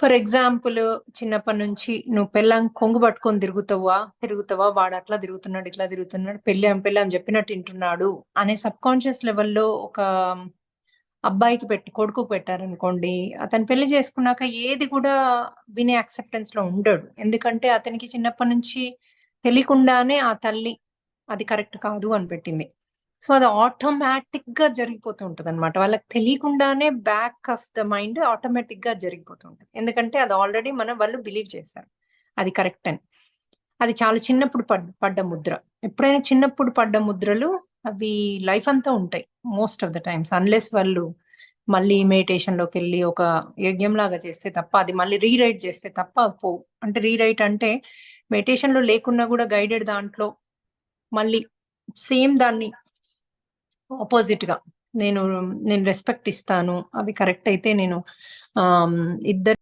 For example చిన్నప్పటి నుంచి నువ్వు పెళ్ళాం కొంగు పట్టుకొని తిరుగుతావా వాడు అట్లా తిరుగుతున్నాడు ఇట్లా తిరుగుతున్నాడు పెళ్ళాం చెప్పినట్టు వింటున్నాడు అనే సబ్ కాన్షియస్ లెవెల్లో ఒక అబ్బాయికి కొడుకుకు పెట్టారనుకోండి, అతను పెళ్లి చేసుకున్నాక ఏది కూడా వినే యాక్సెప్టెన్స్ లో ఉండడు. ఎందుకంటే అతనికి చిన్నప్పటి నుంచి తెలియకుండానే ఆ తల్లి అది కరెక్ట్ కాదు అని పెట్టింది. సో అది ఆటోమేటిక్ గా జరిగిపోతూ ఉంటది అనమాట. వాళ్ళకి తెలియకుండానే back of the mind automatic గా జరిగిపోతూ ఉంటుంది. ఎందుకంటే అది ఆల్రెడీ వాళ్ళు బిలీవ్ చేశారు అది కరెక్ట్ అని. అది చాలా చిన్నప్పుడు పడ్డ ముద్ర. ఎప్పుడైనా చిన్నప్పుడు పడ్డ ముద్రలు అవి లైఫ్ అంతా ఉంటాయి most of the times, unless వాళ్ళు మళ్ళీ మెడిటేషన్ లోకి వెళ్ళి ఒక యజ్ఞం లాగా చేస్తే తప్ప, అది మళ్ళీ రీరైట్ చేస్తే తప్ప పో. అంటే రీరైట్ అంటే మెడిటేషన్ లో లేకున్నా కూడా గైడెడ్ దాంట్లో మళ్ళీ సేమ్ దాన్ని ఆపోజిట్ గా నేను నేను రెస్పెక్ట్ ఇస్తాను, అవి కరెక్ట్ అయితే నేను ఇద్దరు